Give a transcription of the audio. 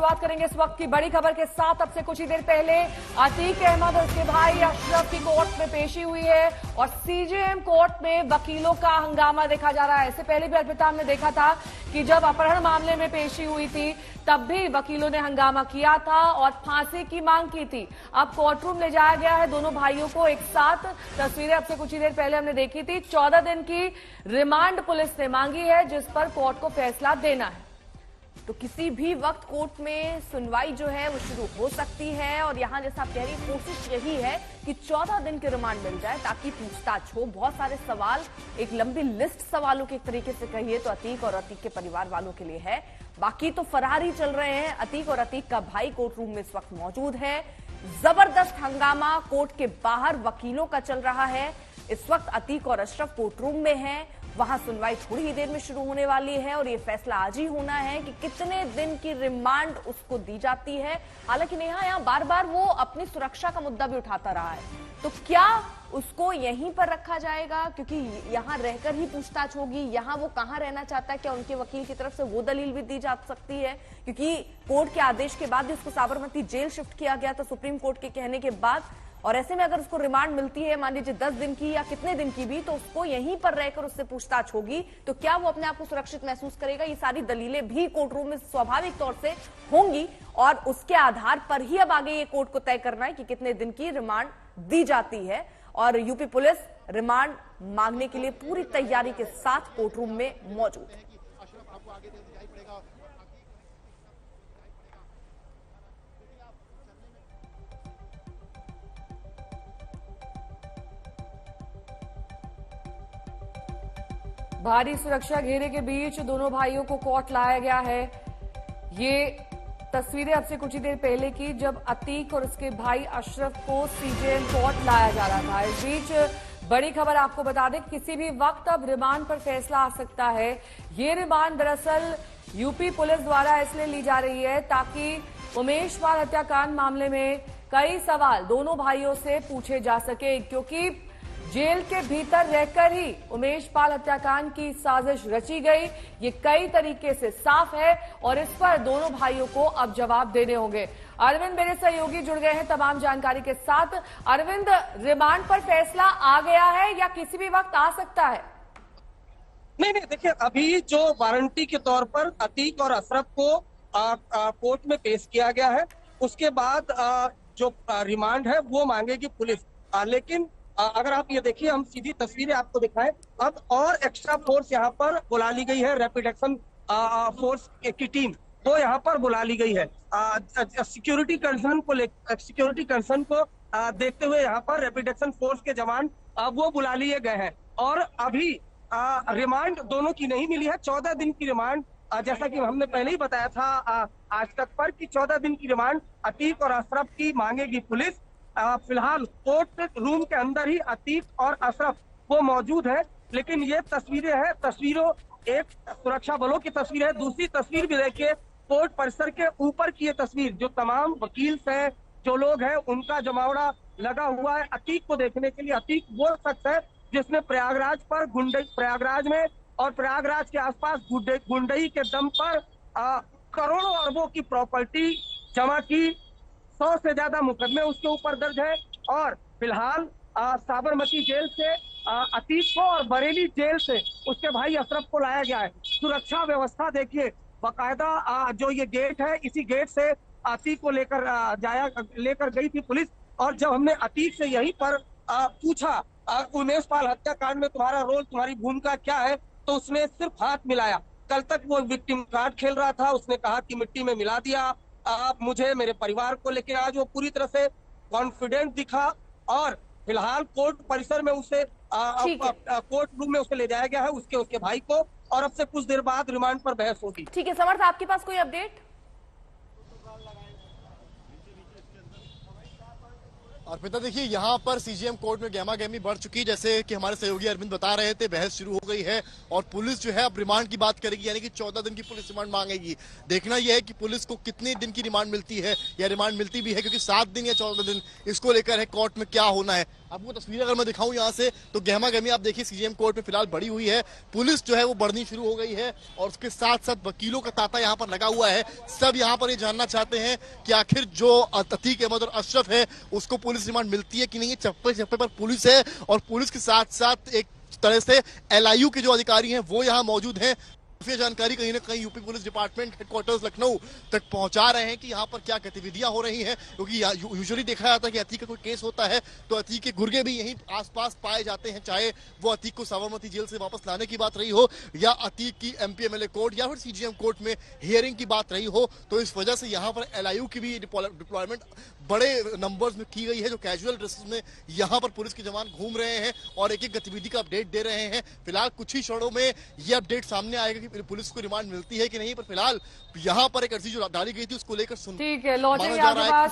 शुरुआत करेंगे इस वक्त की बड़ी खबर के साथ। अब से कुछ ही देर पहले अतीक अहमद और उसके भाई अशरफ की कोर्ट में पेशी हुई है और सीजेएम कोर्ट में वकीलों का हंगामा देखा जा रहा है। इससे पहले भी अर्पिता हमने देखा था कि जब अपहरण मामले में पेशी हुई थी तब भी वकीलों ने हंगामा किया था और फांसी की मांग की थी। अब कोर्ट रूम ले जाया गया है दोनों भाइयों को एक साथ। तस्वीरें अब से कुछ ही देर पहले हमने देखी थी। 14 दिन की रिमांड पुलिस ने मांगी है जिस पर कोर्ट को फैसला देना है। तो किसी भी वक्त कोर्ट में सुनवाई जो है वो शुरू हो सकती है और यहां जैसा आप कह रही कोशिश यही है कि 14 दिन की रिमांड मिल जाए ताकि पूछताछ हो। बहुत सारे सवाल, एक लंबी लिस्ट सवालों के एक तरीके से कहिए तो अतीक और अतीक के परिवार वालों के लिए है। बाकी तो फरार ही चल रहे हैं। अतीक और अतीक का भाई कोर्ट रूम में इस वक्त मौजूद है। जबरदस्त हंगामा कोर्ट के बाहर वकीलों का चल रहा है। इस वक्त अतीक और अशरफ कोर्ट रूम में हैं। वहां सुनवाई थोड़ी ही देर में शुरू होने वाली है और ये फैसला आज ही होना है कि कितने दिन की रिमांड उसको दी जाती है। हालांकि नेहा यहां बार बार वो अपनी सुरक्षा का मुद्दा भी उठाता रहा है, तो क्या उसको यहीं पर रखा जाएगा क्योंकि यहां रहकर ही पूछताछ होगी? यहां वो कहां रहना चाहता है, क्या उनके वकील की तरफ से वो दलील भी दी जा सकती है? क्योंकि कोर्ट के आदेश के बाद उसको साबरमती जेल शिफ्ट किया गया था सुप्रीम कोर्ट के कहने के बाद, और ऐसे में अगर उसको रिमांड मिलती है मान लीजिए 10 दिन की या कितने दिन की भी, तो उसको यहीं पर रहकर उससे पूछताछ होगी। तो क्या वो अपने आप को सुरक्षित महसूस करेगा? ये सारी दलीलें भी कोर्ट रूम में स्वाभाविक तौर से होंगी और उसके आधार पर ही अब आगे ये कोर्ट को तय करना है कि कितने दिन की रिमांड दी जाती है। और यूपी पुलिस रिमांड मांगने के लिए पूरी तैयारी के साथ कोर्ट रूम में मौजूद है। भारी सुरक्षा घेरे के बीच दोनों भाइयों को कोर्ट लाया गया है। ये तस्वीरें अब से कुछ ही देर पहले की जब अतीक और उसके भाई अशरफ को सीजेएम कोर्ट लाया जा रहा था। इस बीच बड़ी खबर आपको बता दें, किसी भी वक्त अब रिमांड पर फैसला आ सकता है। ये रिमांड दरअसल यूपी पुलिस द्वारा इसलिए ली जा रही है ताकि उमेश पाल हत्याकांड मामले में कई सवाल दोनों भाइयों से पूछे जा सके, क्योंकि जेल के भीतर रहकर ही उमेश पाल हत्याकांड की साजिश रची गई। ये कई तरीके से साफ है और इस पर दोनों भाइयों को अब जवाब देने होंगे। अरविंद मेरे सहयोगी जुड़ गए हैं तमाम जानकारी के साथ। अरविंद, रिमांड पर फैसला आ गया है या किसी भी वक्त आ सकता है? नहीं, देखिए अभी जो वारंटी के तौर पर अतीक और अशरफ को कोर्ट में पेश किया गया है, उसके बाद जो रिमांड है वो मांगेगी पुलिस। लेकिन अगर आप ये देखिए, हम सीधी तस्वीरें आपको दिखाएं, अब और एक्स्ट्रा फोर्स यहाँ पर बुला ली गई है। रैपिड एक्शन फोर्स की टीम वो यहाँ पर बुला ली गई है। सिक्योरिटी कंसर्न को देखते हुए यहाँ पर रैपिड एक्शन फोर्स के जवान वो बुला लिए गए हैं। और अभी रिमांड दोनों की नहीं मिली है। 14 दिन की रिमांड, जैसा कि हमने पहले ही बताया था आज तक पर कि 14 दिन की रिमांड अतीक और अशरफ की मांगेगी पुलिस। फिलहाल कोर्ट रूम के अंदर ही अतीक और अशरफ वो मौजूद है। लेकिन ये तस्वीरें हैं, तस्वीरों एक सुरक्षा बलों की तस्वीर है। दूसरी तस्वीर भी देखिए, कोर्ट परिसर के ऊपर की ये तस्वीर, जो तमाम वकील है, जो लोग हैं, उनका जमावड़ा लगा हुआ है अतीक को देखने के लिए। अतीक वो शख्स है जिसने प्रयागराज में और प्रयागराज के आसपास गुंडई के दम पर करोड़ों अरबों की प्रॉपर्टी जमा की। 100 से ज्यादा मुकदमे उसके ऊपर दर्ज है। और फिलहाल साबरमती जेल से अतीक को और बरेली जेल से उसके भाई अशरफ को लाया गया है। सुरक्षा व्यवस्था देखिए, बाकायदा जो ये गेट है, इसी गेट से अतीक को लेकर गई थी पुलिस। और जब हमने अतीक से यहीं पर पूछा उमेश पाल हत्याकांड में तुम्हारा रोल, तुम्हारी भूमिका क्या है, तो उसने सिर्फ हाथ मिलाया। कल तक वो विक्टिम कार्ड खेल रहा था, उसने कहा कि मिट्टी में मिला दिया आप मुझे, मेरे परिवार को। लेकिन आज वो पूरी तरह से कॉन्फिडेंट दिखा और फिलहाल कोर्ट परिसर में उसे कोर्ट रूम में उसे ले जाया गया है, उसके भाई को। और अब से कुछ देर बाद रिमांड पर बहस होगी। ठीक है समर्थ, आपके पास कोई अपडेट? अर्पिता, देखिए यहाँ पर सीजीएम कोर्ट में गहमा गहमी बढ़ चुकी है। जैसे कि हमारे सहयोगी अरविंद बता रहे थे, बहस शुरू हो गई है और पुलिस जो है अब रिमांड की बात करेगी, यानी कि 14 दिन की पुलिस रिमांड मांगेगी। देखना यह है कि पुलिस को कितने दिन की रिमांड मिलती है या रिमांड मिलती भी है, क्योंकि 7 दिन या 14 दिन इसको लेकर है कोर्ट में क्या होना है। आपको तस्वीरें अगर मैं दिखाऊं यहाँ से तो गहमा गहमी आप देखिए सीजीएम कोर्ट में फिलहाल बढ़ी हुई है, पुलिस जो है वो बढ़नी शुरू हो गई है और उसके साथ साथ वकीलों का तांता यहाँ पर लगा हुआ है। सब यहाँ पर ये जानना चाहते हैं कि आखिर जो अतीक अहमद और अशरफ है उसको पुलिस रिमांड मिलती है कि नहीं। चप्पे चप्पे पर पुलिस है और पुलिस के साथ साथ एक तरह से एलआईयू के जो अधिकारी हैं वो यहाँ मौजूद हैं। जानकारी कहीं ना कहीं UP police department headquarters Lucknow तक पहुंचा रहे हैं कि यहाँ पर क्या गतिविधियां हो रही हैं, क्योंकि यूजुअली देखा जाता है कि अतीक का कोई केस होता है तो अतीक के गुर्गे भी यहीं आसपास पाए जाते हैं, चाहे वो अतीक को साबरमती जेल से वापस लाने की बात रही हो या अतीक की एमपीएमएलए कोर्ट या फिर सीजीएम कोर्ट में हियरिंग की बात रही हो। तो इस वजह से यहाँ पर एलआईयू की भी डिप्लॉयमेंट बड़े नंबर्स में की गई है, जो कैजुअल ड्रेसेस में यहाँ पर पुलिस के जवान घूम रहे हैं और एक एक गतिविधि का अपडेट दे रहे हैं। फिलहाल कुछ ही क्षणों में ये अपडेट सामने आएगा कि पुलिस को रिमांड मिलती है कि नहीं, पर फिलहाल यहाँ पर एक अर्जी जो डाली गई थी उसको लेकर ठीक है, लौटेंगे माना जा आपके रहा है पास।